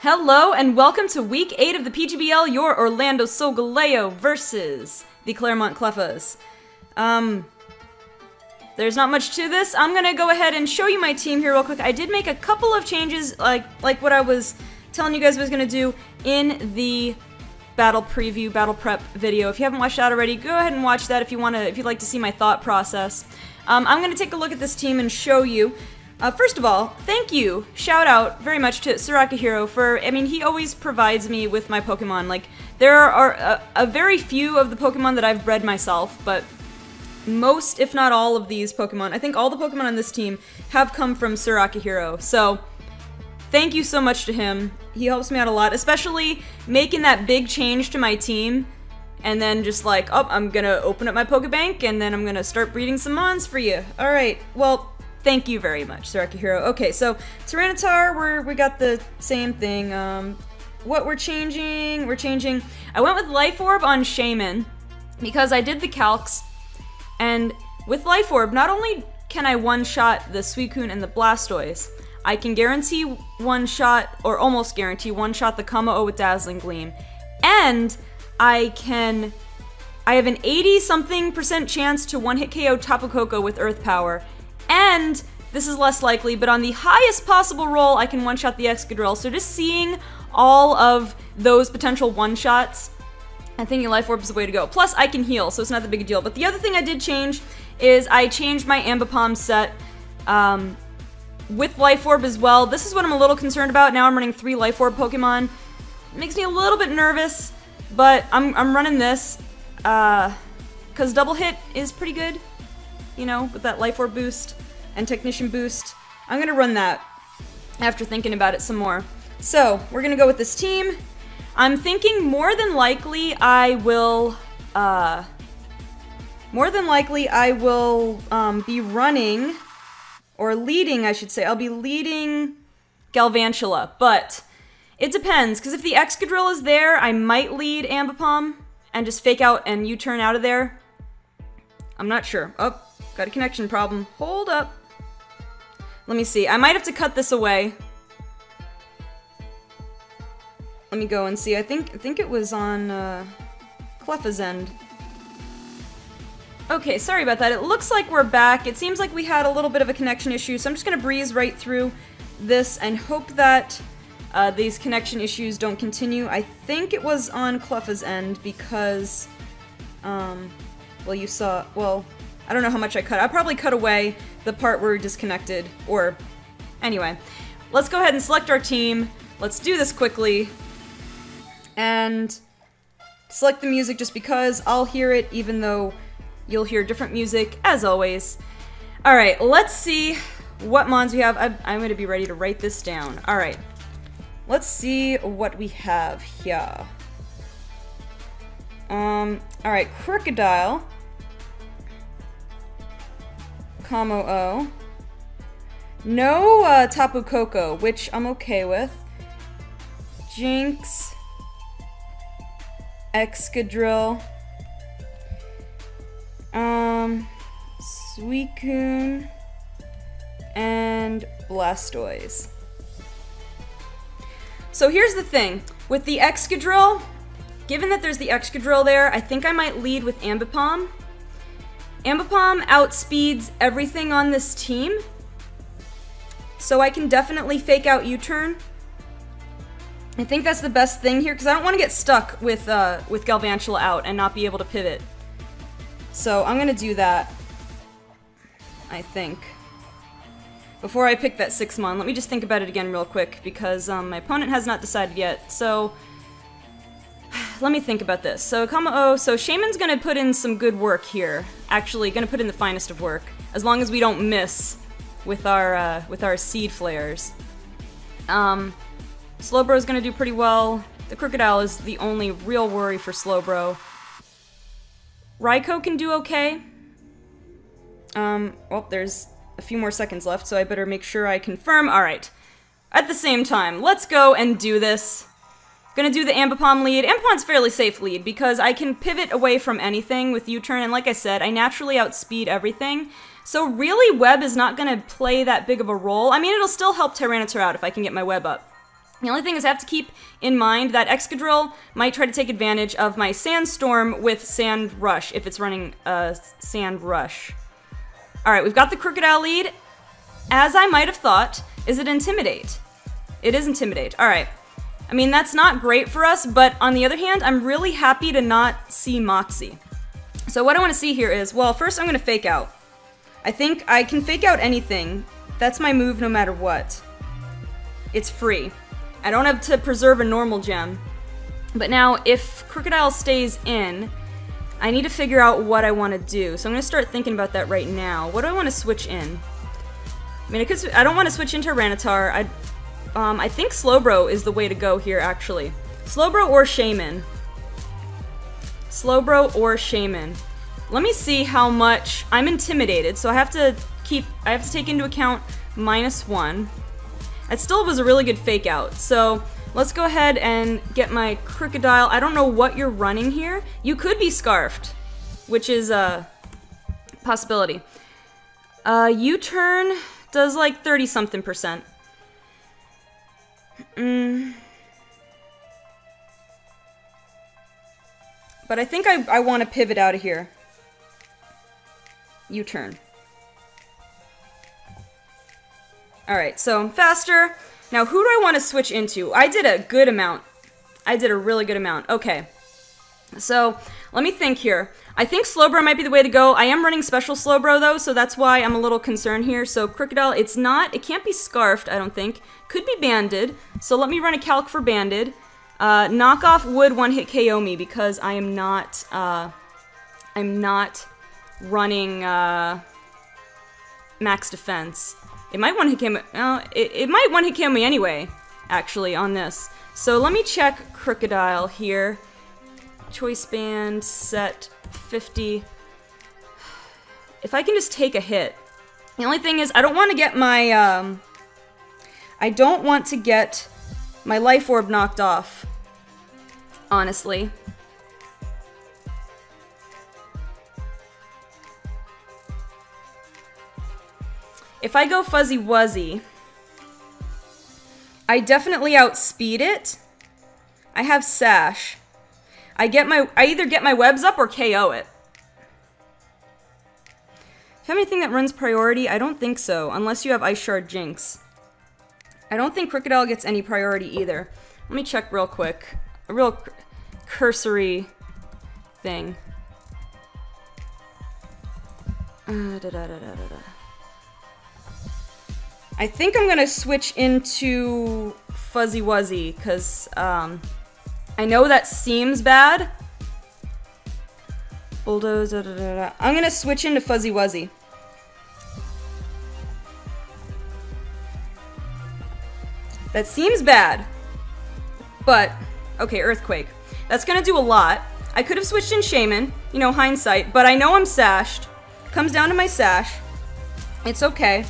Hello and welcome to week 8 of the PGBL, your Orlando Solgaleo versus the Claremont Cleffas. There's not much to this. I'm gonna go ahead and show you my team here real quick. I did make a couple of changes, like what I was telling you guys I was gonna do in the battle preview, battle prep video. If you haven't watched that already, go ahead and watch that if you'd like to see my thought process. I'm gonna take a look at this team and show you. First of all, thank you, shout out very much to Solgaleo for, he always provides me with my Pokemon. Like, there are a very few of the Pokemon that I've bred myself, but most, if not all of these Pokemon, I think all the Pokemon on this team have come from Solgaleo. So, thank you so much to him. He helps me out a lot, especially making that big change to my team, and then just like, oh, I'm gonna open up my Pokebank, and then I'm gonna start breeding some Mons for you. Alright, well, thank you very much, Solgaleo. Okay, so Tyranitar, we got the same thing. What we're changing, I went with Life Orb on Shaman because I did the calcs, and with Life Orb, not only can I one-shot the Suicune and the Blastoise, I can guarantee one-shot, or almost guarantee one-shot the Kameo with Dazzling Gleam, and I have an 80-something% chance to one-hit KO Tapu Koko with Earth Power. And, this is less likely, but on the highest possible roll, I can one-shot the Excadrill. So just seeing all of those potential one-shots, I'm thinking Life Orb is the way to go. Plus, I can heal, so it's not that big a deal. But the other thing I did change is I changed my Ambipom set with Life Orb as well. This is what I'm a little concerned about. Now I'm running 3 Life Orb Pokemon. It makes me a little bit nervous, but I'm running this because double hit is pretty good. You know, with that Life Orb boost and Technician boost. I'm gonna run that after thinking about it some more. So, we're gonna go with this team. I'm thinking more than likely I will be running, or leading, I should say. I'll be leading Galvantula, but it depends, because if the Excadrill is there, I might lead Ambipom and just fake out and U-turn out of there. I'm not sure. Oh. Got a connection problem. Hold up. Let me see. I might have to cut this away. Let me go and see. I think it was on Cleffa's end. Okay, sorry about that. It looks like we're back. It seems like we had a little bit of a connection issue, so I'm just gonna breeze right through this and hope that these connection issues don't continue. I think it was on Cleffa's end because, well, you saw, well, I don't know how much I cut. I probably cut away the part where we're disconnected, or... Anyway, let's go ahead and select our team. Let's do this quickly. And select the music just because I'll hear it, even though you'll hear different music, as always. Alright, let's see what Mons we have. I'm going to be ready to write this down. Alright, let's see what we have here. Alright, Crocodile. Kameo. No Tapu Koko, which I'm okay with. Jinx. Excadrill. Suicune. And Blastoise. So here's the thing. With the Excadrill, given that there's the Excadrill there, I think I might lead with Ambipom. Ambipom outspeeds everything on this team, so I can definitely fake out U-turn. I think that's the best thing here, because I don't want to get stuck with Galvantula out and not be able to pivot. So I'm gonna do that, I think. Before I pick that 6-mon, let me just think about it again real quick, because my opponent has not decided yet, so... Let me think about this. So Kameo, so Shaman's gonna put in some good work here. Actually, gonna put in the finest of work, as long as we don't miss with our seed flares. Slowbro's gonna do pretty well. The Crocodile is the only real worry for Slowbro. Raikou can do okay. Well, there's a few more seconds left, so I better make sure I confirm. Alright. At the same time, let's go and do this. Gonna do the Ambipom lead. Ambipom's fairly safe lead because I can pivot away from anything with U-turn, and like I said, I naturally outspeed everything. So really, web is not gonna play that big of a role. I mean, it'll still help Tyranitar out if I can get my web up. The only thing is I have to keep in mind that Excadrill might try to take advantage of my Sandstorm with Sand Rush if it's running a Sand Rush. Alright, we've got the Crocodile lead. As I might have thought, is it Intimidate? It is Intimidate. Alright. I mean, that's not great for us, but on the other hand, I'm really happy to not see Moxie. So what I want to see here is, well, first I'm going to Fake Out. I think I can Fake Out anything. That's my move no matter what. It's free. I don't have to preserve a normal gem. But now, if Crocodile stays in, I need to figure out what I want to do. So I'm going to start thinking about that right now. What do I want to switch in? I mean, I don't want to switch into Tyranitar. I think Slowbro is the way to go here, actually. Slowbro or Shaman. Slowbro or Shaman. Let me see how much I'm intimidated, so I have to take into account -1. It still was a really good Fake Out, so let's go ahead and get my Crocodile. I don't know what you're running here. You could be Scarfed, which is a possibility. U-turn does like 30-something%. But I think I want to pivot out of here. U-turn. Alright, so I'm faster. Now, who do I want to switch into? I did a good amount. I did a really good amount. Okay. So, let me think here. I think Slowbro might be the way to go. I am running Special Slowbro, though, so that's why I'm a little concerned here. So, Crocodile, it can't be Scarfed, I don't think. Could be Banded. So, let me run a Calc for Banded. Knockoff would one-hit KO me because I am not running, Max Defense. It might one-hit KO me, it might one-hit KO me anyway, actually, on this. So, let me check Crocodile here. Choice Band, set 50. If I can just take a hit. The only thing is, I don't want to get my, Life Orb knocked off. Honestly. If I go Fuzzy Wuzzy, I definitely outspeed it. I have Sash. I either get my webs up or KO it. Do you have anything that runs priority? I don't think so, unless you have Ice Shard Jinx. I don't think Crocodile gets any priority either. Let me check real quick. A real cursory thing. I think I'm gonna switch into Fuzzy Wuzzy, because, I know that seems bad. Bulldoze, I'm gonna switch into Fuzzy Wuzzy. That seems bad. But, okay, Earthquake. That's gonna do a lot. I could have switched in Shaman, you know, hindsight, but I know I'm sashed. Comes down to my sash. It's okay.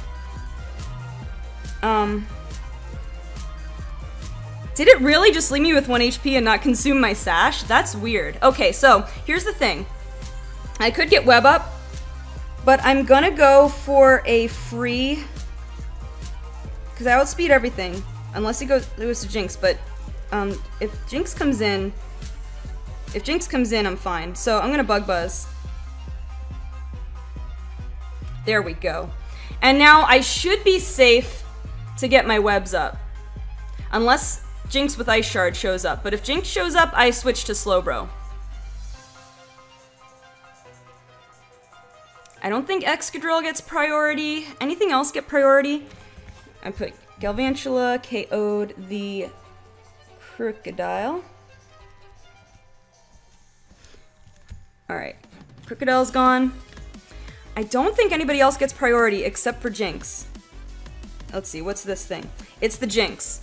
Did it really just leave me with 1 HP and not consume my sash? That's weird. Okay, so, here's the thing. I could get Web Up, but I'm gonna go for a free... Because I outspeed everything. Unless it goes to Jinx, but if Jinx comes in, I'm fine. So I'm gonna Bug Buzz. There we go. And now I should be safe to get my webs up. Unless Jinx with Ice Shard shows up. But if Jinx shows up, I switch to Slowbro. I don't think Excadrill gets priority. Anything else get priority? I put Galvantula, KO'd the Crocodile. Alright, Crocodile's gone. I don't think anybody else gets priority except for Jinx. Let's see, what's this thing? It's the Jinx.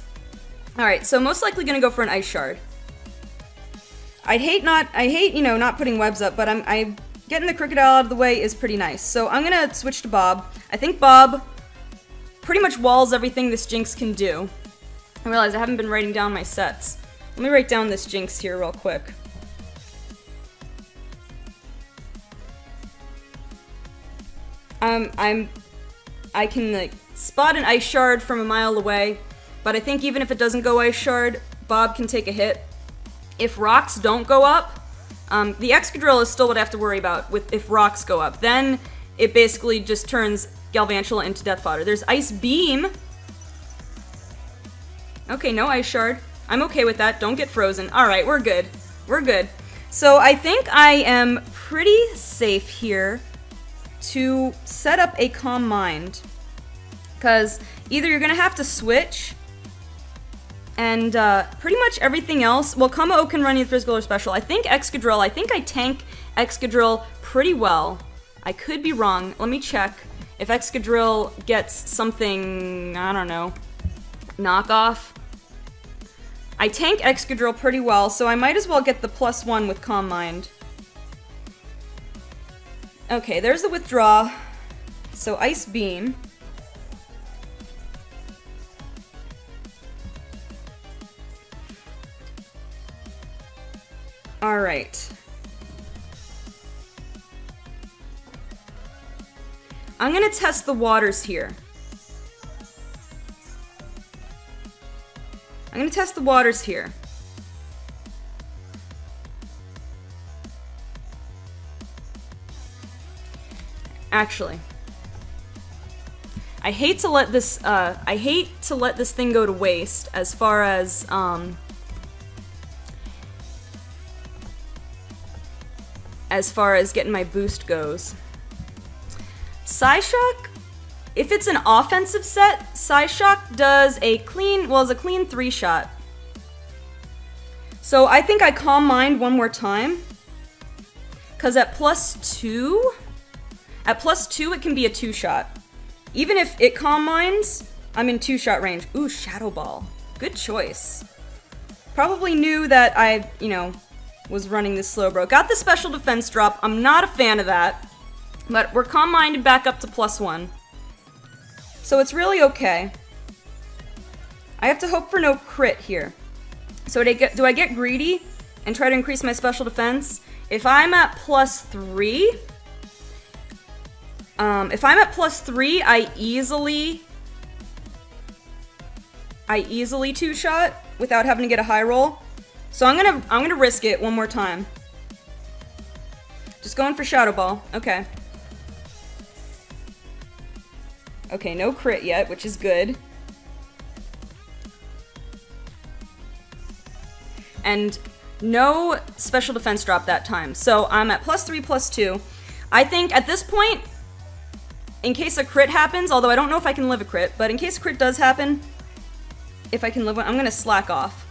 Alright, so most likely gonna go for an Ice Shard. I hate, you know, not putting webs up, but I'm getting the Crocodile out of the way is pretty nice. So I'm gonna switch to Bob. I think Bob pretty much walls everything this Jinx can do. I realize I haven't been writing down my sets. Let me write down this Jinx here real quick. I can like spot an Ice Shard from a mile away. but I think even if it doesn't go Ice Shard, Bob can take a hit. If rocks don't go up, the Excadrill is still what I have to worry about with if rocks go up. Then it basically just turns Galvantula into Death Fodder. There's Ice Beam. Okay, no Ice Shard. I'm okay with that. Don't get frozen. Alright, we're good. We're good. So I think I am pretty safe here to set up a Calm Mind. Because either you're going to have to switch, and pretty much everything else... Well, Como can run either physical or special. I think Excadrill, I think I tank Excadrill pretty well. I could be wrong. Let me check if Excadrill gets something, I don't know, knockoff. I tank Excadrill pretty well, so I might as well get the +1 with Calm Mind. Okay, there's the withdraw. So Ice Beam. Alright. I'm gonna test the waters here. I'm gonna test the waters here. Actually, I hate to let this thing go to waste as far as getting my boost goes. Psyshock, if it's an offensive set, Psyshock does a clean 3-shot. So I think I Calm Mind one more time. Cause at +2 it can be a 2-shot. Even if it Calm Minds, I'm in 2-shot range. Ooh, Shadow Ball. Good choice. Probably knew that I, was running this Slowbro. Got the special defense drop. I'm not a fan of that. But we're Calm Minded back up to +1. So it's really okay. I have to hope for no crit here. So do I get greedy and try to increase my special defense? If I'm at +3... if I'm at +3, I easily 2-shot without having to get a high roll. So I'm gonna risk it one more time. Just going for Shadow Ball. Okay. Okay, no crit yet, which is good. And no special defense drop that time. So I'm at +3, +2. I think at this point, in case a crit happens, although I don't know if I can live a crit, but in case a crit does happen, if I can live one, I'm gonna slack off.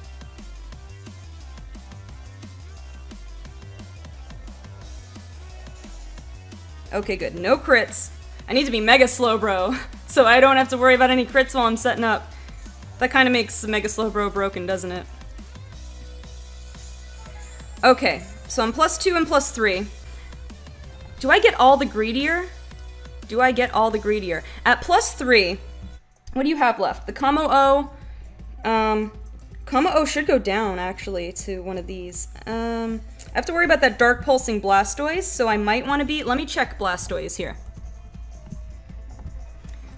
Okay, good. No crits. I need to be Mega Slowbro, so I don't have to worry about any crits while I'm setting up. That kind of makes Mega Slowbro broken, doesn't it? Okay, so I'm +2 and +3. Do I get all the greedier? Do I get all the greedier? At +3, what do you have left? The Como-O. Como-O should go down, actually, to one of these. I have to worry about that Dark Pulsing Blastoise, so I might want to be... Let me check Blastoise here.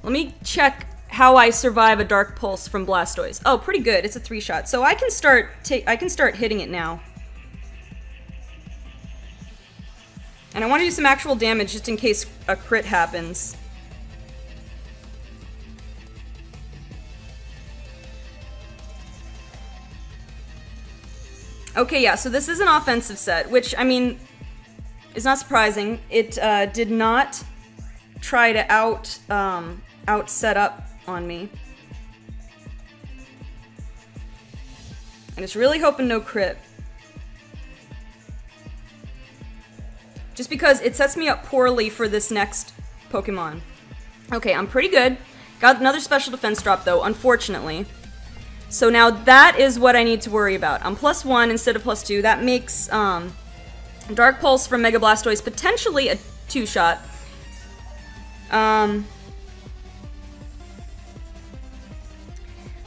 Let me check how I survive a Dark Pulse from Blastoise. Oh, pretty good. It's a 3-shot. So I can start hitting it now. And I want to do some actual damage just in case a crit happens. Okay, yeah, so this is an offensive set, which, I mean, is not surprising. It did not try to out set up on me. And it's really hoping no crit. Just because it sets me up poorly for this next Pokemon. Okay, I'm pretty good. Got another special defense drop, though, unfortunately. So now that is what I need to worry about. I'm +1 instead of +2. That makes Dark Pulse from Mega Blastoise potentially a 2-shot.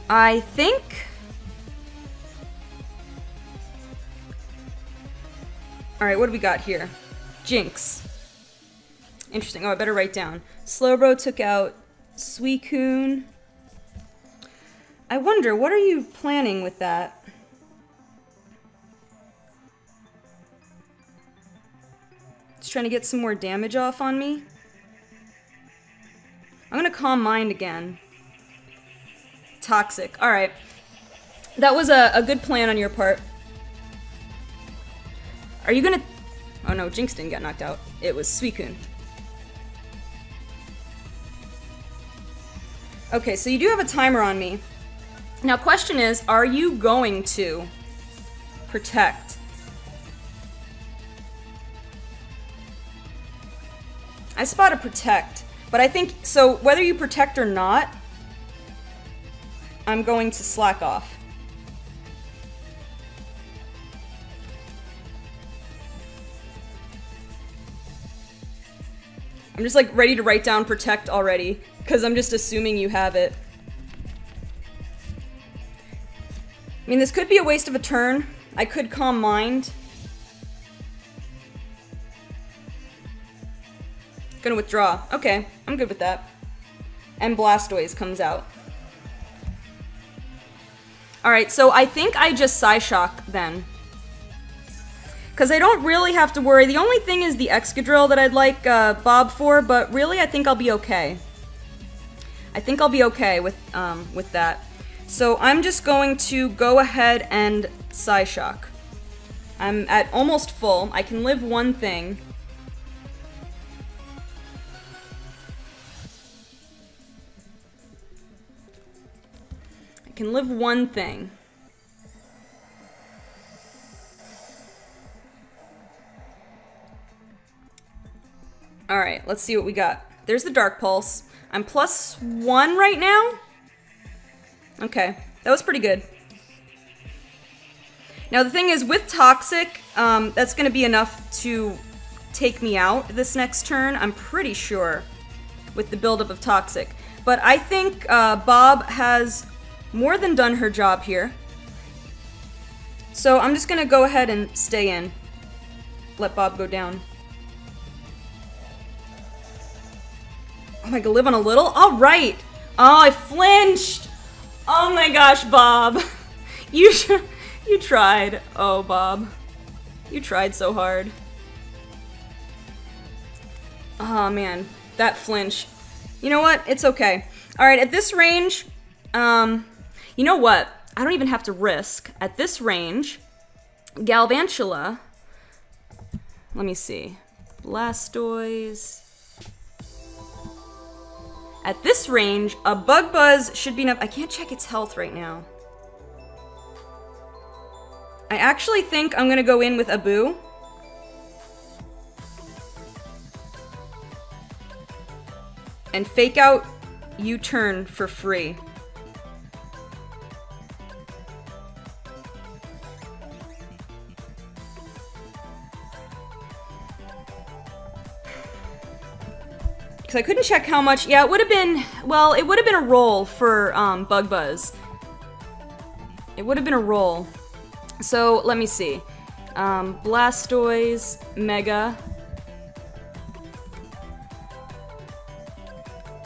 I think... Alright, what do we got here? Jinx. Interesting. Oh, I better write down. Slowbro took out Suicune. I wonder, what are you planning with that? Just trying to get some more damage off on me. I'm gonna Calm Mind again. Toxic. Alright. That was a good plan on your part. Are you gonna... Oh no, Jinx didn't get knocked out. It was Suicune. Okay, so you do have a timer on me. Now, question is, are you going to protect? I spot a protect, but I think, so whether you protect or not, I'm going to slack off. I'm just like ready to write down protect already, because I'm just assuming you have it. I mean, this could be a waste of a turn. I could Calm Mind. Gonna withdraw. Okay, I'm good with that. And Blastoise comes out. Alright, so I think I just Psyshock then. Because I don't really have to worry. The only thing is the Excadrill that I'd like Bob for, but really I think I'll be okay. I think I'll be okay with that. So I'm just going to go ahead and Psyshock. I'm at almost full. I can live one thing. I can live one thing. Alright, let's see what we got. There's the Dark Pulse. I'm +1 right now? Okay, that was pretty good. Now the thing is, with Toxic, that's going to be enough to take me out this next turn, I'm pretty sure, with the buildup of Toxic. But I think Bob has more than done her job here. So I'm just going to go ahead and stay in. Let Bob go down. Oh my god, live on a little? Alright! Oh, I flinched! Oh my gosh, Bob. You tried. Oh, Bob. You tried so hard. Oh man, that flinch. You know what? It's okay. Alright, at this range, you know what? I don't even have to risk. At this range, Galvantula, let me see. Blastoise. At this range, a Bug Buzz should be enough. I can't check its health right now. I actually think I'm gonna go in with Abu. And fake out U-turn for free. I couldn't check how much. Yeah, it would have been, well, it would have been a roll for Bug Buzz. It would have been a roll. So, let me see. Blastoise, Mega.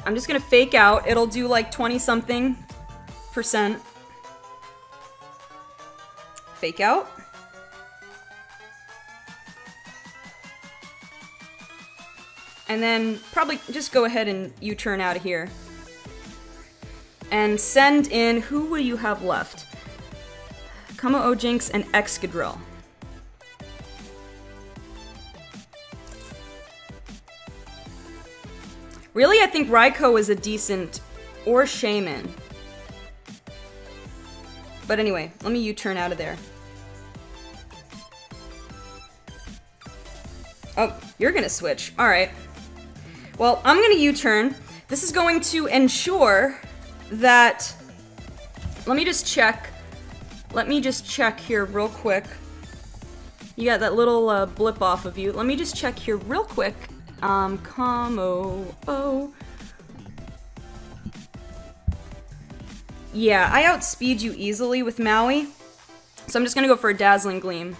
I'm just gonna fake out. It'll do like 20-something%. Fake out. And then probably just go ahead and U-turn out of here. And send in, who will you have left? Como Jinx and Excadrill. Really, I think Raikou is a decent, or Shaman. But anyway, let me U-turn out of there. Oh, you're gonna switch. Alright. Well, I'm gonna U-turn. This is going to ensure that... Let me just check. Let me just check here real quick. You got that little blip off of you. Let me just check here real quick. Como. Yeah, I outspeed you easily with Maui. So I'm just gonna go for a Dazzling Gleam.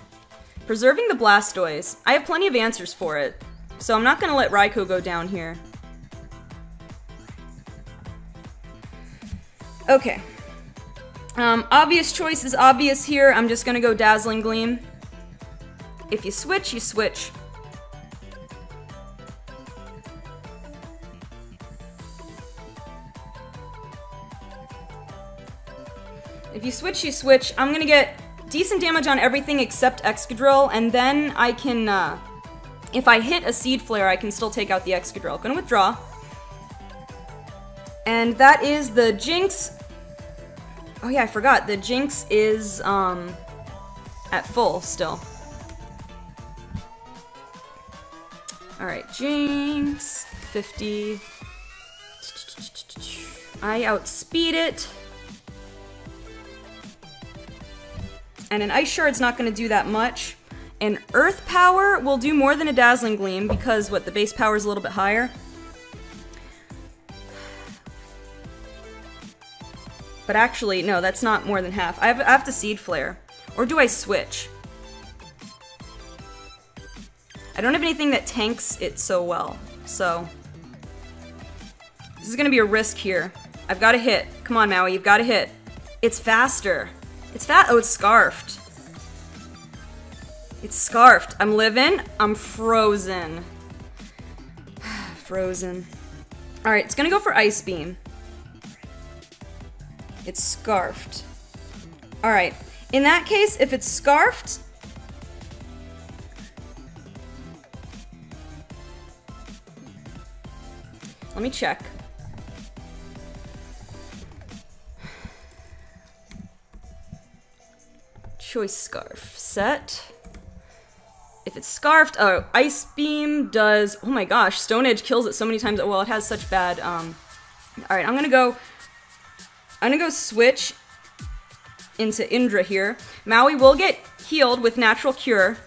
Preserving the Blastoise. I have plenty of answers for it. So I'm not gonna let Raikou go down here. Okay. Obvious choice is obvious here. I'm just gonna go Dazzling Gleam. If you switch, you switch. If you switch, you switch. I'm gonna get decent damage on everything except Excadrill, and then I can, if I hit a Seed Flare, I can still take out the Excadrill. Gonna withdraw. And that is the Jinx. Oh yeah, I forgot. The Jinx is, at full still. Alright, Jinx. 50. I outspeed it. And an Ice Shard's not going to do that much. And Earth Power will do more than a Dazzling Gleam because, what, the base power is a little bit higher? But actually, no, that's not more than half. I have to Seed Flare. Or do I switch? I don't have anything that tanks it so well, so... This is going to be a risk here. I've got to hit. Come on, Maui, you've got to hit. It's faster. It's oh, it's Scarfed. It's Scarfed. I'm living. I'm frozen. Frozen. Alright, it's gonna go for Ice Beam. It's Scarfed. Alright. In that case, if it's Scarfed... Let me check. Choice Scarf. Set. If it's Scarfed, oh, Ice Beam does, oh my gosh, Stone Edge kills it so many times. Well, it has such bad, alright, I'm gonna go switch into Indra here. Maui will get healed with Natural Cure,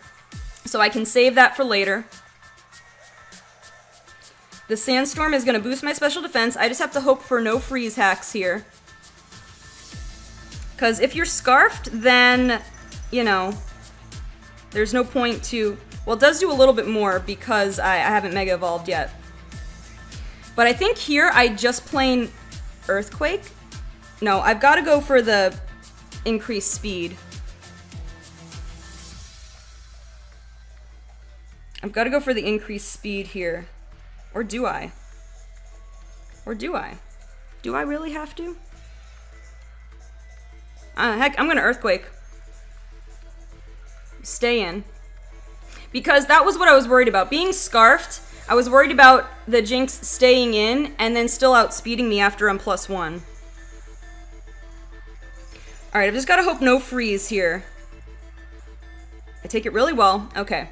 so I can save that for later. The Sandstorm is gonna boost my special defense. I just have to hope for no freeze hacks here. Because if you're Scarfed, then, you know, there's no point to... Well, it does do a little bit more because I haven't Mega Evolved yet. But I think here I just plain Earthquake. No, I've got to go for the increased speed. I've got to go for the increased speed here. Or do I? Or do I? Do I really have to? Heck, I'm gonna Earthquake. Stay in. Because that was what I was worried about. Being Scarfed, I was worried about the Jinx staying in and then still outspeeding me after I'm +1. Alright, I've just gotta hope no freeze here. I take it really well. Okay.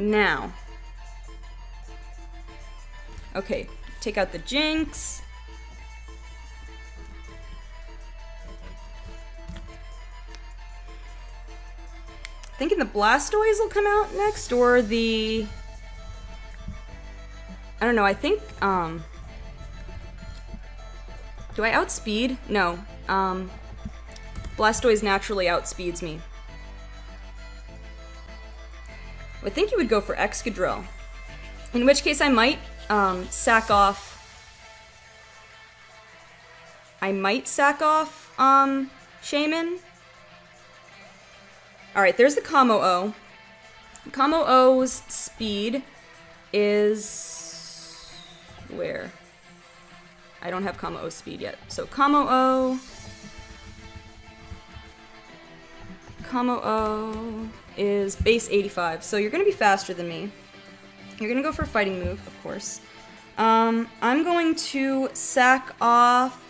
Now. Okay, take out the Jinx. Thinking the Blastoise will come out next, or the... I don't know, I think, do I outspeed? No. Blastoise naturally outspeeds me. I think you would go for Excadrill. In which case I might sack off... Shaman. Alright, there's the Kamo-O. Kamo-O's speed is... where? I don't have Kamo-O's speed yet. So Kamo-O... Kamo-O is base 85, so you're gonna be faster than me. You're gonna go for a fighting move, of course. I'm going to sack off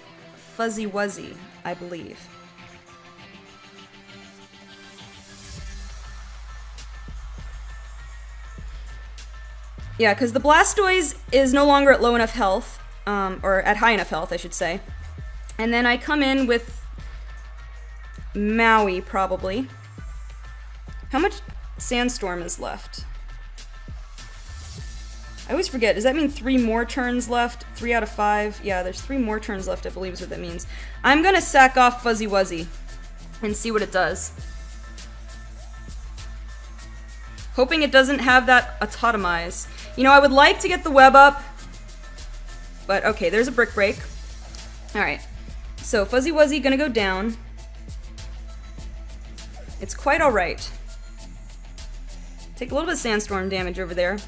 Fuzzy Wuzzy, I believe. Yeah, because the Blastoise is no longer at low enough health, or at high enough health, I should say. And then I come in with Maui, probably. How much Sandstorm is left? I always forget. Does that mean 3 more turns left? 3 out of 5? Yeah, there's 3 more turns left, I believe is what that means. I'm gonna sack off Fuzzy Wuzzy and see what it does. Hoping it doesn't have that autotomize. You know, I would like to get the web up, but okay, there's a brick break. Alright, so Fuzzy Wuzzy gonna go down. It's quite alright. Take a little bit of sandstorm damage over there.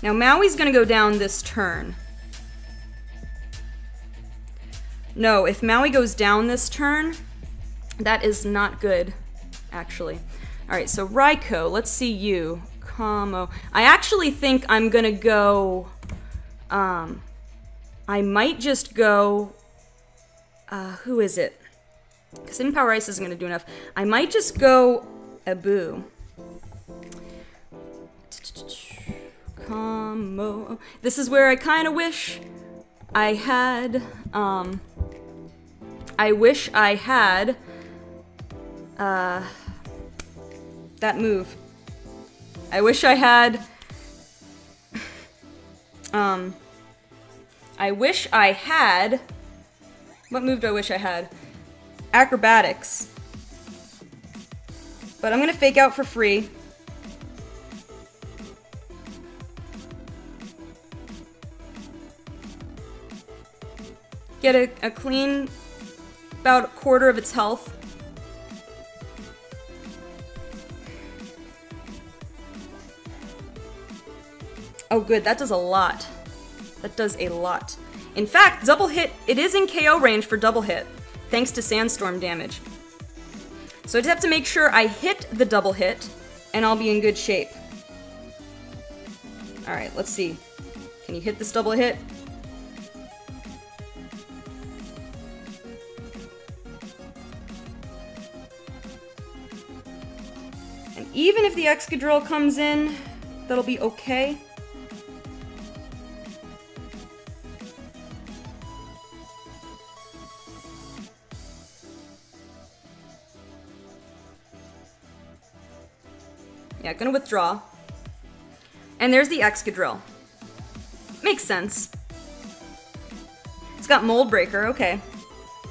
Now Maui's gonna go down this turn. No, if Maui goes down this turn, that is not good, actually. Alright, so Raikou, let's see you. Como. I actually think I'm gonna go, I might just go, who is it? Because Hidden Power Ice isn't gonna do enough. I might just go Abu. Como. This is where I kind of wish I had, I wish I had that move. I wish I had I wish I had, what move do I wish I had? Acrobatics. But I'm gonna fake out for free. Get a clean, about a quarter of its health. Oh good, that does a lot. That does a lot. In fact, double hit, it is in KO range for double hit, thanks to sandstorm damage. So I just have to make sure I hit the double hit, and I'll be in good shape. Alright, let's see. Can you hit this double hit? And even if the Excadrill comes in, that'll be okay. Yeah, gonna withdraw. And there's the Excadrill. Makes sense. It's got Mold Breaker, okay.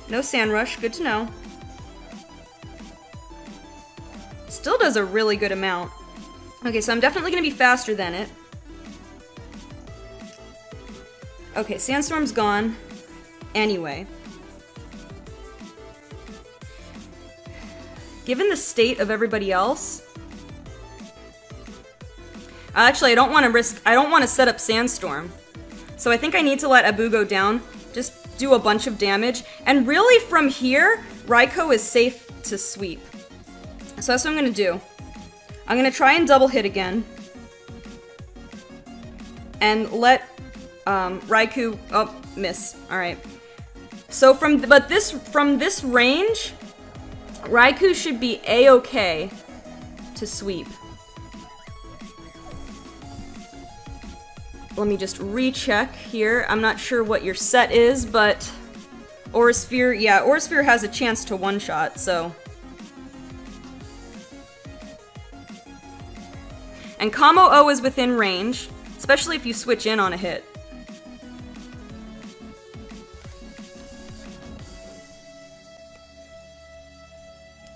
No Sand Rush, good to know. Still does a really good amount. Okay, so I'm definitely gonna be faster than it. Okay, Sandstorm's gone. Anyway. Given the state of everybody else, actually, I don't want to set up Sandstorm. So I think I need to let Abu go down, just do a bunch of damage. And really from here, Raikou is safe to sweep. So that's what I'm going to do. I'm going to try and double hit again. And let Raikou, oh, miss. Alright. So from this range, Raikou should be A-okay to sweep. Let me just recheck here. I'm not sure what your set is, but Aurasphere, yeah, Aurasphere has a chance to one-shot, so. And Como O is within range, especially if you switch in on a hit.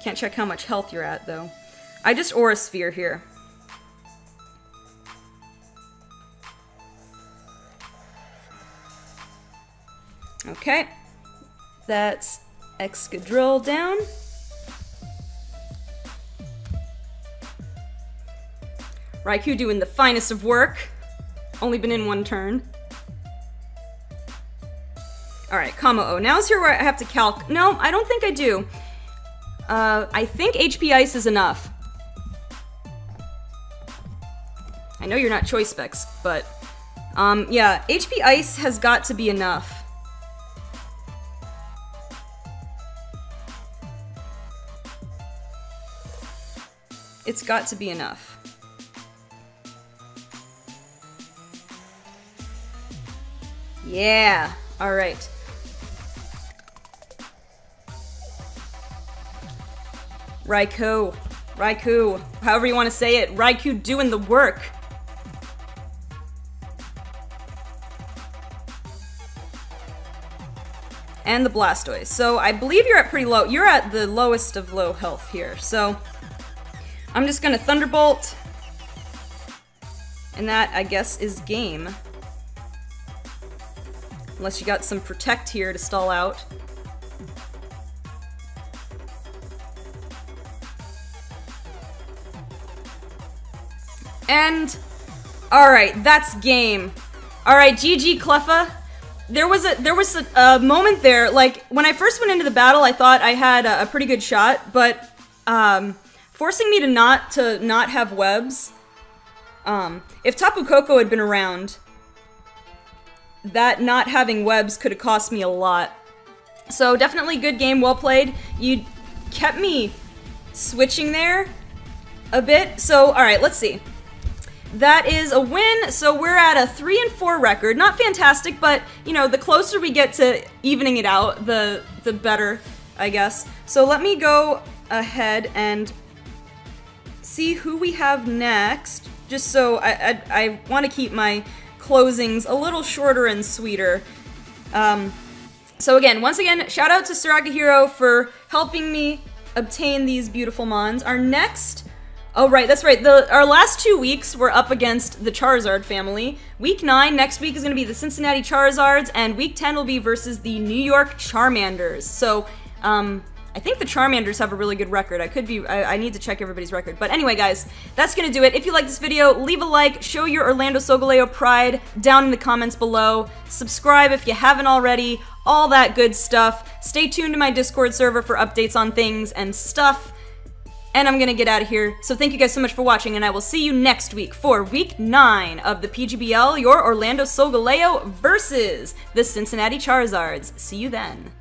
Can't check how much health you're at, though. I just Aurasphere here. Okay, that's Excadrill down. Raikou doing the finest of work. Only been in one turn. Alright, Como-O. Now's here where I have to calc. No, I don't think I do. I think HP Ice is enough. I know you're not Choice Specs, but yeah, HP Ice has got to be enough. It's got to be enough. Yeah, alright. Raikou, however you want to say it, Raikou doing the work. and the Blastoise. So I believe you're at pretty low. You're at the lowest of low health here. So I'm just gonna Thunderbolt. And that, I guess, is game. Unless you got some Protect here to stall out. And, alright, that's game. Alright, GG Cleffa. There was a moment there, like, when I first went into the battle, I thought I had a pretty good shot, but, forcing me to not have webs, if Tapu Koko had been around, that not having webs could have cost me a lot. So definitely good game, well played. You kept me switching there a bit. So, alright, let's see. That is a win, so we're at a 3-4 record. Not fantastic, but, you know, the closer we get to evening it out, the better, I guess. So let me go ahead and see who we have next, just so I want to keep my closings a little shorter and sweeter. So again, once again, shout out to Soragahiro for helping me obtain these beautiful mons. Our next... Oh, right, that's right. Our last 2 weeks were up against the Charizard family. Week 9 next week is going to be the Cincinnati Charizards, and Week 10 will be versus the New York Charmanders. So, I think the Charmanders have a really good record. I need to check everybody's record. But anyway, guys, that's going to do it. If you like this video, leave a like, show your Orlando Solgaleo pride down in the comments below. Subscribe if you haven't already, all that good stuff. Stay tuned to my Discord server for updates on things and stuff. And I'm gonna get out of here. So thank you guys so much for watching, and I will see you next week for Week 9 of the PGBL, your Orlando Solgaleo versus the Cincinnati Charizards. See you then.